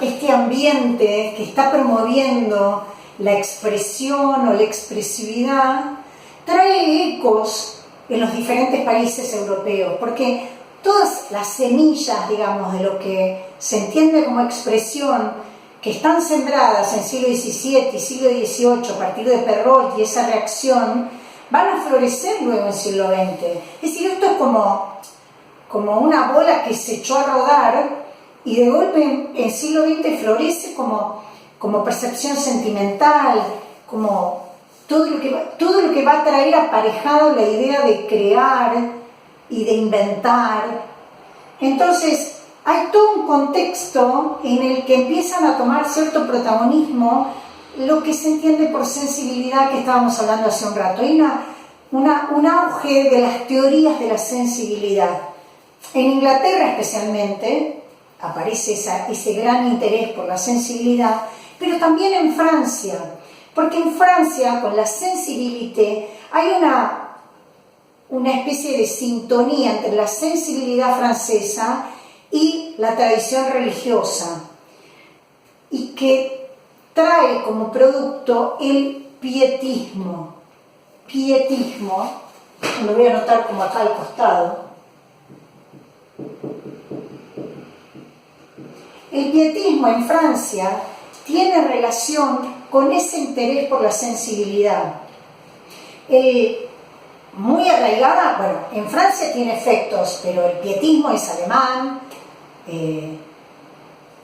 este ambiente que está promoviendo la expresión o la expresividad trae ecos en los diferentes países europeos, porque todas las semillas, digamos, de lo que se entiende como expresión, que están sembradas en siglo XVII y siglo XVIII a partir de Perrault y esa reacción, van a florecer luego en siglo XX. Es decir, esto es como una bola que se echó a rodar y de golpe en siglo XX florece como percepción sentimental, como todo lo que va a traer aparejado la idea de crear y de inventar. Entonces, hay todo un contexto en el que empiezan a tomar cierto protagonismo lo que se entiende por sensibilidad, que estábamos hablando hace un rato. Hay un auge de las teorías de la sensibilidad. En Inglaterra especialmente aparece ese gran interés por la sensibilidad, pero también en Francia, porque en Francia con la sensibilité hay una especie de sintonía entre la sensibilidad francesa y la tradición religiosa, y que trae como producto el pietismo. Pietismo, lo voy a anotar como acá al costado. El pietismo en Francia tiene relación con ese interés por la sensibilidad. Muy arraigada, bueno, en Francia tiene efectos, pero el pietismo es alemán,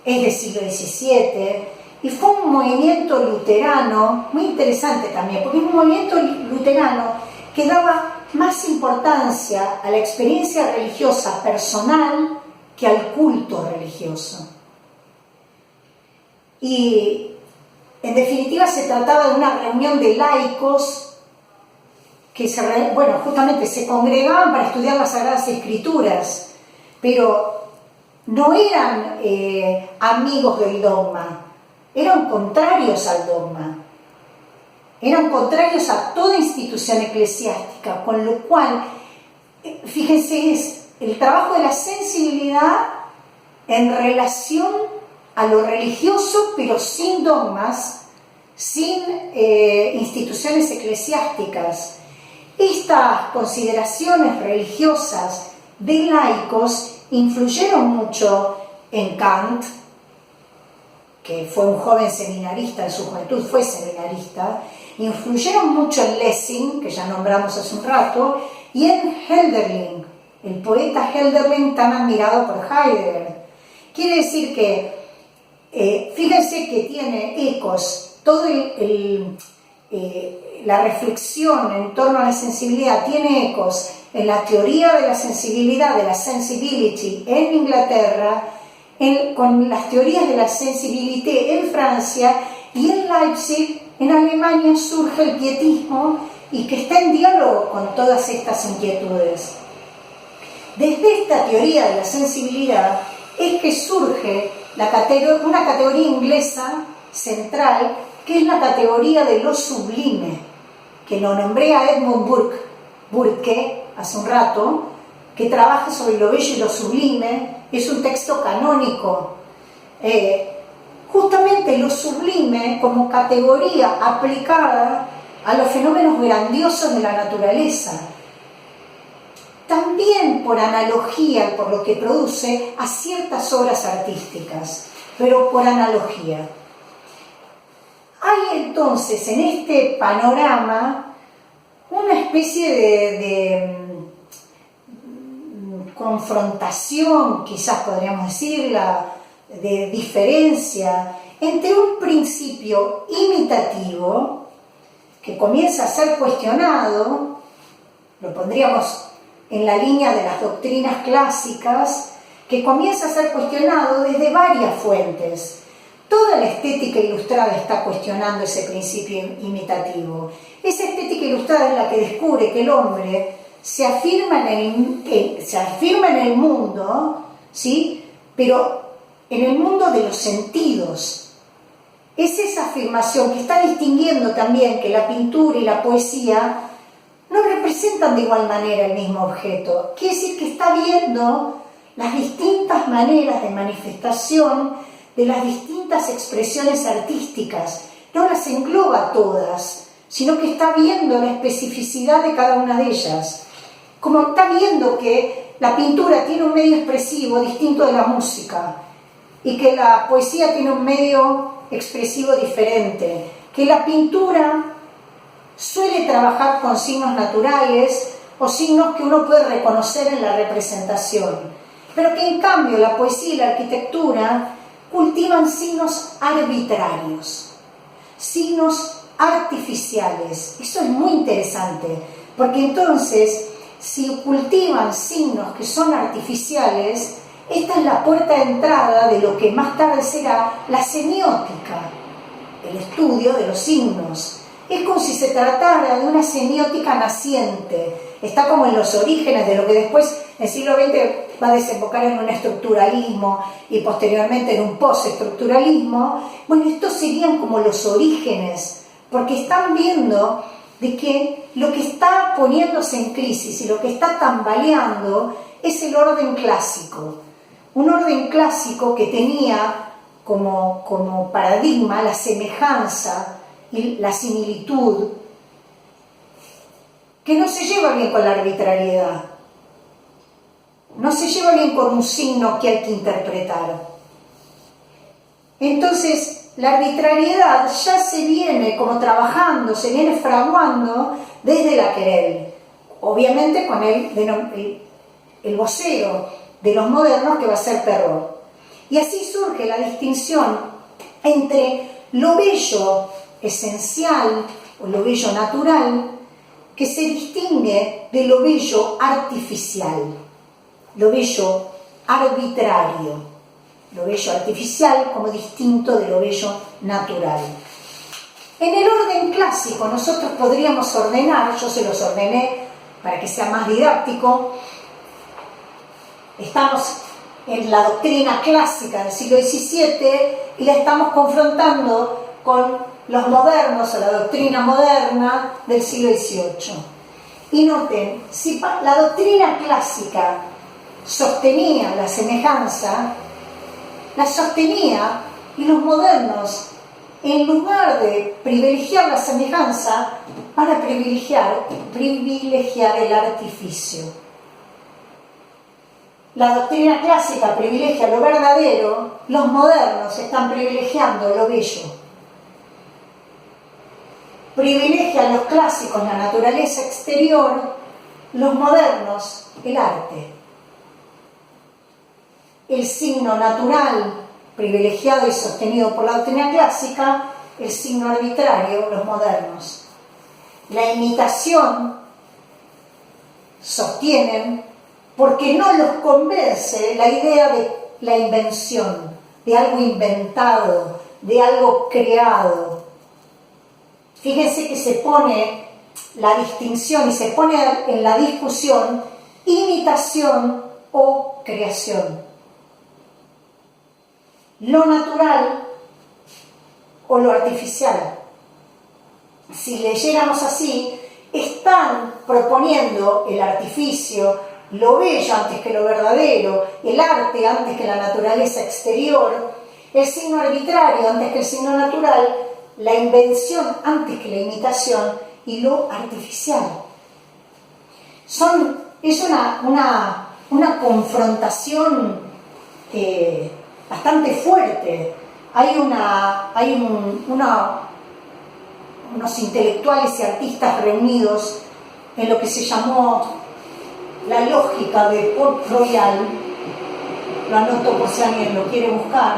es del siglo XVII, y fue un movimiento luterano muy interesante también, porque es un movimiento luterano que daba más importancia a la experiencia religiosa personal que al culto religioso. Y en definitiva se trataba de una reunión de laicos que justamente se congregaban para estudiar las Sagradas Escrituras, pero no eran amigos del dogma, eran contrarios al dogma, eran contrarios a toda institución eclesiástica, con lo cual, fíjense, es el trabajo de la sensibilidad en relación a lo religioso, pero sin dogmas, sin instituciones eclesiásticas. Estas consideraciones religiosas de laicos influyeron mucho en Kant, que fue un joven seminarista, en su juventud fue seminarista, influyeron mucho en Lessing, que ya nombramos hace un rato, y en Hölderlin, el poeta Hölderlin tan admirado por Heidegger. Quiere decir que, fíjense que tiene ecos, la reflexión en torno a la sensibilidad tiene ecos en la teoría de la sensibilidad, de la sensibility en Inglaterra, con las teorías de la sensibilité en Francia, y en Leipzig, en Alemania, surge el pietismo y que está en diálogo con todas estas inquietudes. Desde esta teoría de la sensibilidad es que surge una categoría inglesa central, que es la categoría de lo sublime, que lo nombré a Edmund Burke hace un rato, que trabaja sobre lo bello y lo sublime. Es un texto canónico. Justamente lo sublime como categoría aplicada a los fenómenos grandiosos de la naturaleza. También por analogía, por lo que produce a ciertas obras artísticas, pero por analogía. Hay entonces en este panorama una especie de confrontación, quizás podríamos decirla, de diferencia entre un principio imitativo que comienza a ser cuestionado, lo pondríamos en la línea de las doctrinas clásicas, que comienza a ser cuestionado desde varias fuentes. Toda la estética ilustrada está cuestionando ese principio imitativo. Esa estética ilustrada es la que descubre que el hombre se afirma en el mundo, ¿sí? Pero en el mundo de los sentidos. Es esa afirmación que está distinguiendo también que la pintura y la poesía no representan de igual manera el mismo objeto. Quiere decir que está viendo las distintas maneras de manifestación de las distintas expresiones artísticas, no las engloba todas, sino que está viendo la especificidad de cada una de ellas. Como está viendo que la pintura tiene un medio expresivo distinto de la música, y que la poesía tiene un medio expresivo diferente, que la pintura suele trabajar con signos naturales o signos que uno puede reconocer en la representación, pero que en cambio la poesía y la arquitectura cultivan signos arbitrarios, signos artificiales. Eso es muy interesante, porque entonces, si cultivan signos que son artificiales, esta es la puerta de entrada de lo que más tarde será la semiótica, el estudio de los signos. Es como si se tratara de una semiótica naciente, está como en los orígenes de lo que después en el siglo XX va a desembocar en un estructuralismo y posteriormente en un postestructuralismo. Bueno, estos serían como los orígenes, porque están viendo de que lo que está poniéndose en crisis y lo que está tambaleando es el orden clásico. Un orden clásico que tenía como paradigma la semejanza y la similitud, que no se lleva bien con la arbitrariedad, no se lleva bien con un signo que hay que interpretar. Entonces, la arbitrariedad ya se viene como trabajando, se viene fraguando desde la Querelle, obviamente con el vocero de los modernos, que va a ser Perrault. Y así surge la distinción entre lo bello esencial o lo bello natural, que se distingue de lo bello artificial, lo bello arbitrario, lo bello artificial como distinto de lo bello natural. En el orden clásico nosotros podríamos ordenar, yo se los ordené para que sea más didáctico. Estamos en la doctrina clásica del siglo XVII y la estamos confrontando con los modernos o la doctrina moderna del siglo XVIII. Y noten, si la doctrina clásica sostenía la semejanza, la sostenía, y los modernos, en lugar de privilegiar la semejanza, van a privilegiar el artificio. La doctrina clásica privilegia lo verdadero, los modernos están privilegiando lo bello. Privilegian los clásicos la naturaleza exterior, los modernos el arte. El signo natural, privilegiado y sostenido por la doctrina clásica, el signo arbitrario, los modernos. La imitación sostienen porque no los convence la idea de la invención, de algo inventado, de algo creado. Fíjense que se pone la distinción y se pone en la discusión imitación o creación. Lo natural o lo artificial. Si leyéramos así, están proponiendo el artificio, lo bello antes que lo verdadero, el arte antes que la naturaleza exterior, el signo arbitrario antes que el signo natural, la invención antes que la imitación y lo artificial. Es una confrontación bastante fuerte. Hay unos intelectuales y artistas reunidos en lo que se llamó la lógica de Port-Royal, lo anoto por si alguien lo quiere buscar.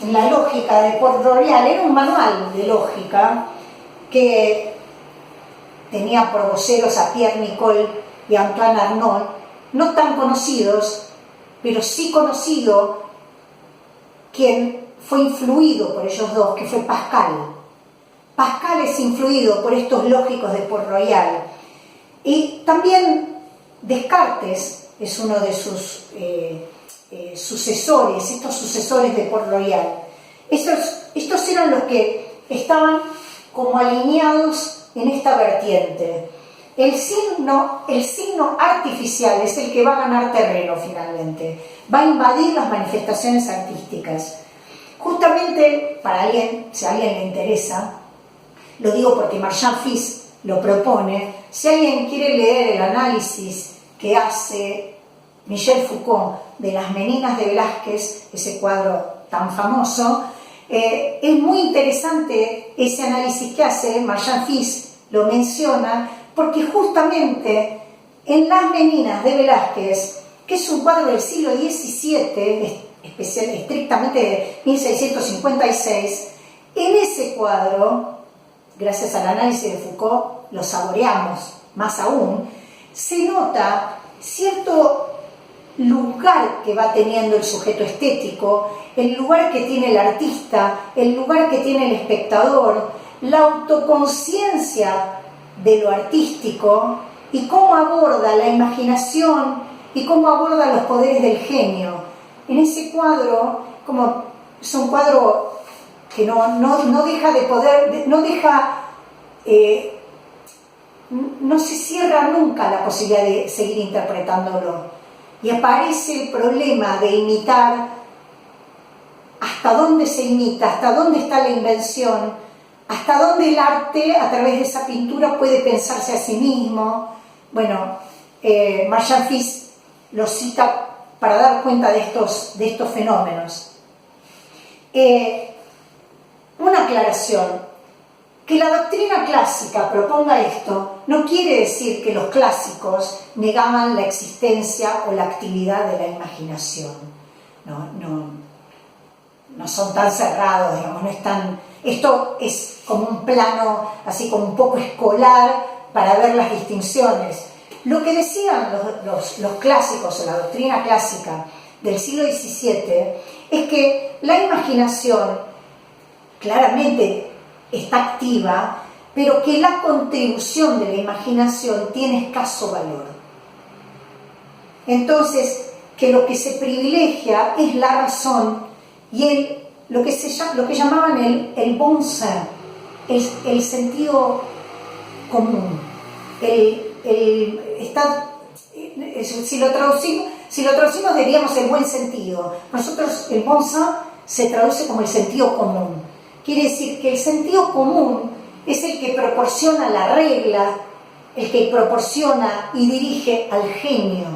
En la lógica de Port-Royal era un manual de lógica que tenía por voceros a Pierre Nicole y Antoine Arnauld, no tan conocidos, pero sí conocido quien fue influido por ellos dos, que fue Pascal. Pascal es influido por estos lógicos de Port-Royal. Y también Descartes es uno de sus sucesores, estos sucesores de Port-Royal. Estos eran los que estaban como alineados en esta vertiente. el signo artificial es el que va a ganar terreno finalmente, va a invadir las manifestaciones artísticas. Justamente, para alguien, si a alguien le interesa, lo digo porque Marchand Fils lo propone, si alguien quiere leer el análisis que hace Michel Foucault de Las Meninas de Velázquez, ese cuadro tan famoso, es muy interesante ese análisis que hace Marchand Fils, lo menciona, porque justamente en Las Meninas de Velázquez, que es un cuadro del siglo XVII, estrictamente de 1656, en ese cuadro, gracias al análisis de Foucault, lo saboreamos más aún, se nota cierto lugar que va teniendo el sujeto estético, el lugar que tiene el artista, el lugar que tiene el espectador, la autoconciencia de lo artístico y cómo aborda la imaginación y cómo aborda los poderes del genio. En ese cuadro, como es un cuadro que no deja de poder, no se cierra nunca la posibilidad de seguir interpretándolo. Y aparece el problema de imitar, hasta dónde se imita, hasta dónde está la invención, hasta dónde el arte, a través de esa pintura, puede pensarse a sí mismo. Bueno, Marchand Fils lo cita para dar cuenta de estos fenómenos. Una aclaración. Que la doctrina clásica proponga esto no quiere decir que los clásicos negaban la existencia o la actividad de la imaginación. No son tan cerrados, digamos, no están. Esto es como un plano así como un poco escolar para ver las distinciones. Lo que decían los clásicos o la doctrina clásica del siglo XVII es que la imaginación claramente está activa, pero que la contribución de la imaginación tiene escaso valor. Entonces, que lo que se privilegia es la razón y lo que llamaban el bon sens, el sentido común. Si lo traducimos diríamos el buen sentido. Nosotros el bon sens se traduce como el sentido común. Quiere decir que el sentido común es el que proporciona la regla, el que proporciona y dirige al genio.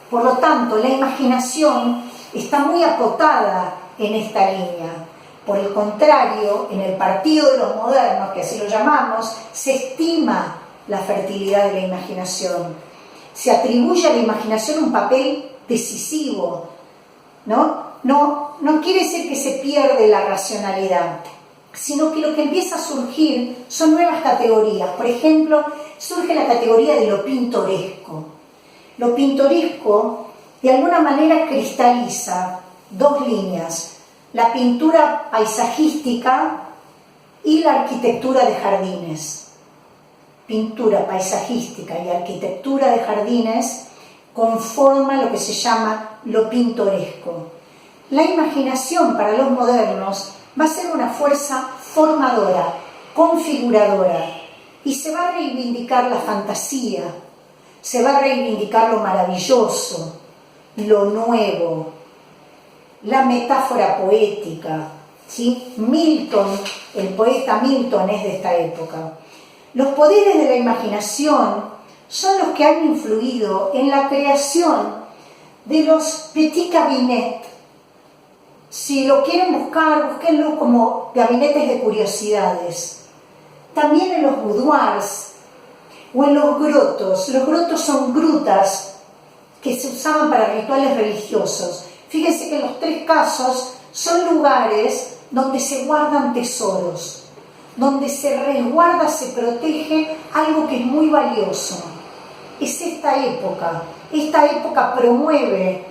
Por lo tanto, la imaginación está muy acotada en esta línea. Por el contrario, en el partido de los modernos, que así lo llamamos, se estima la fertilidad de la imaginación. Se atribuye a la imaginación un papel decisivo, ¿no? No quiere decir que se pierde la racionalidad, sino que lo que empieza a surgir son nuevas categorías. Por ejemplo, surge la categoría de lo pintoresco. Lo pintoresco, de alguna manera, cristaliza dos líneas: la pintura paisajística y la arquitectura de jardines. Pintura paisajística y arquitectura de jardines conforman lo que se llama lo pintoresco. La imaginación para los modernos va a ser una fuerza formadora, configuradora, y se va a reivindicar la fantasía, se va a reivindicar lo maravilloso, lo nuevo, la metáfora poética, ¿sí? Milton, el poeta Milton es de esta época. Los poderes de la imaginación son los que han influido en la creación de los petits cabinets. Si lo quieren buscar, búsquenlo como gabinetes de curiosidades. También en los boudoirs o en los grotos. Los grotos son grutas que se usaban para rituales religiosos. Fíjense que en los tres casos son lugares donde se guardan tesoros, donde se resguarda, se protege algo que es muy valioso. Es esta época promueve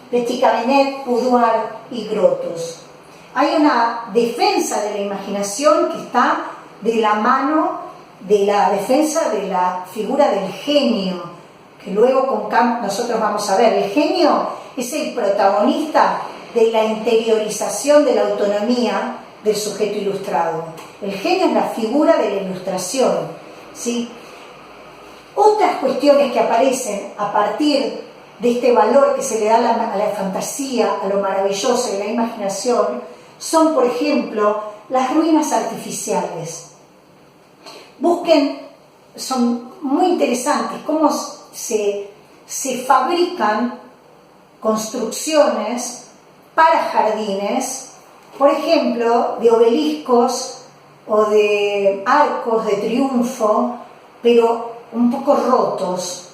petit cabinet, boudoir y grotos. Hay una defensa de la imaginación que está de la mano de la defensa de la figura del genio, que luego con Kant nosotros vamos a ver. El genio es el protagonista de la interiorización de la autonomía del sujeto ilustrado. El genio es la figura de la ilustración, ¿sí? Otras cuestiones que aparecen a partir de este valor que se le da a la fantasía, a lo maravilloso de la imaginación, son, por ejemplo, las ruinas artificiales. Busquen, son muy interesantes, cómo se fabrican construcciones para jardines, por ejemplo, de obeliscos o de arcos de triunfo, pero un poco rotos,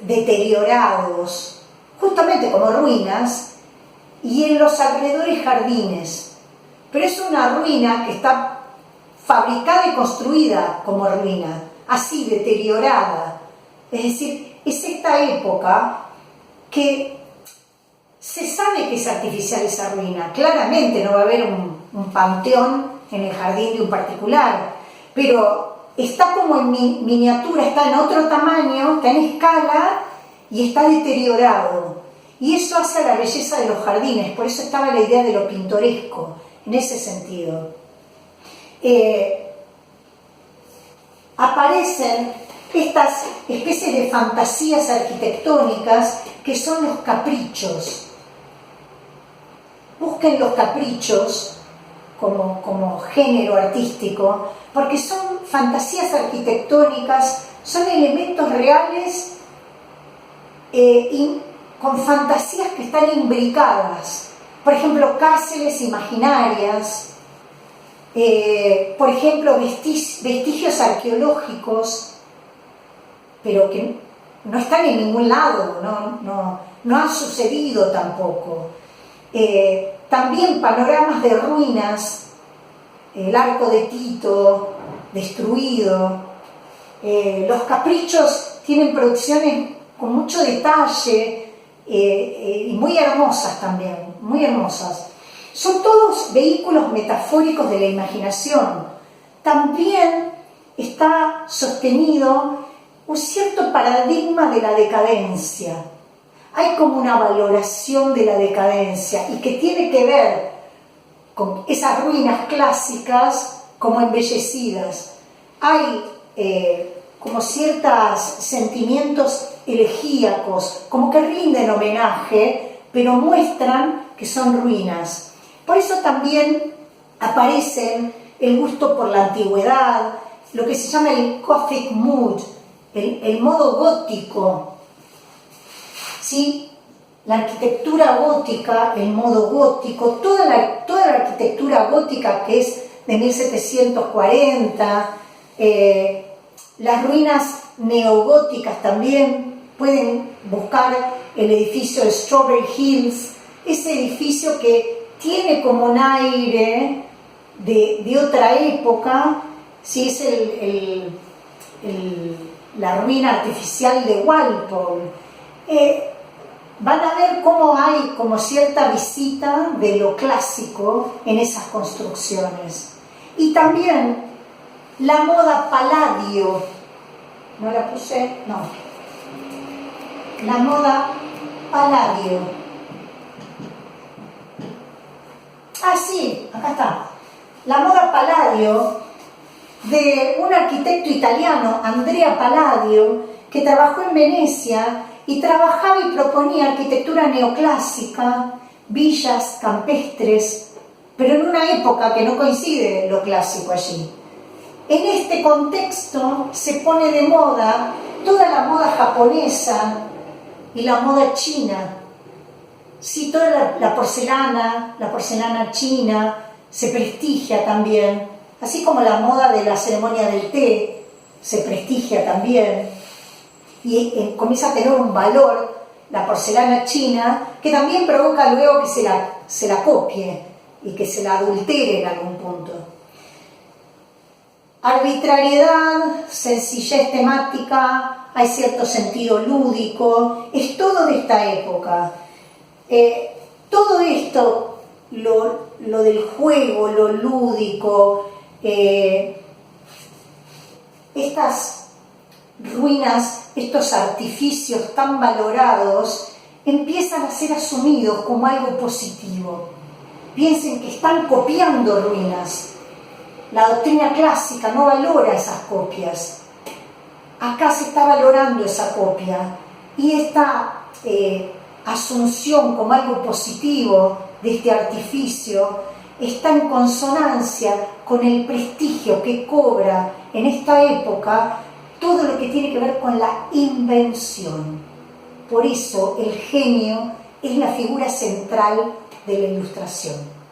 deteriorados, justamente como ruinas, y en los alrededores jardines. Pero es una ruina que está fabricada y construida como ruina, así deteriorada. Es decir, es esta época que se sabe que es artificial esa ruina. Claramente no va a haber un panteón en el jardín de un particular, pero está como en miniatura, está en otro tamaño, está en escala y está deteriorado. Y eso hace a la belleza de los jardines, por eso estaba la idea de lo pintoresco, en ese sentido. Aparecen estas especies de fantasías arquitectónicas que son los caprichos. Busquen los caprichos como género artístico, porque son fantasías arquitectónicas, son elementos reales y con fantasías que están imbricadas. Por ejemplo, cárceles imaginarias, por ejemplo, vestigios arqueológicos, pero que no están en ningún lado, no ha sucedido tampoco. También panoramas de ruinas, el arco de Tito destruido. Los caprichos tienen producciones con mucho detalle y muy hermosas también, muy hermosas. Son todos vehículos metafóricos de la imaginación. También está sostenido un cierto paradigma de la decadencia. Hay como una valoración de la decadencia y que tiene que ver con esas ruinas clásicas como embellecidas. Hay como ciertos sentimientos elegíacos, como que rinden homenaje, pero muestran que son ruinas. Por eso también aparecen el gusto por la antigüedad, lo que se llama el Gothic mood, el modo gótico, ¿sí? La arquitectura gótica, el modo gótico, toda la arquitectura gótica que es de 1740, las ruinas neogóticas también. Pueden buscar el edificio de Strawberry Hills, ese edificio que tiene como un aire de otra época, ¿sí? Es la ruina artificial de Walpole. Van a ver cómo hay como cierta visita de lo clásico en esas construcciones. Y también la moda Palladio. ¿No la puse? No. La moda Palladio. Ah, sí, acá está. La moda Palladio, de un arquitecto italiano, Andrea Palladio, que trabajó en Venecia y trabajaba y proponía arquitectura neoclásica, villas campestres, pero en una época que no coincide lo clásico allí. En este contexto se pone de moda toda la moda japonesa y la moda china. Sí, toda la porcelana china se prestigia también, así como la moda de la ceremonia del té se prestigia también. Y comienza a tener un valor la porcelana china, que también provoca luego que se la copie y que se la adultere en algún punto. Arbitrariedad, sencillez temática, hay cierto sentido lúdico, es todo de esta época. Todo esto, lo del juego, lo lúdico, estas ruinas, estos artificios tan valorados, empiezan a ser asumidos como algo positivo. Piensen que están copiando ruinas. La doctrina clásica no valora esas copias, acá se está valorando esa copia y esta asunción como algo positivo de este artificio está en consonancia con el prestigio que cobra en esta época todo lo que tiene que ver con la invención. Por eso el genio es la figura central de la Ilustración.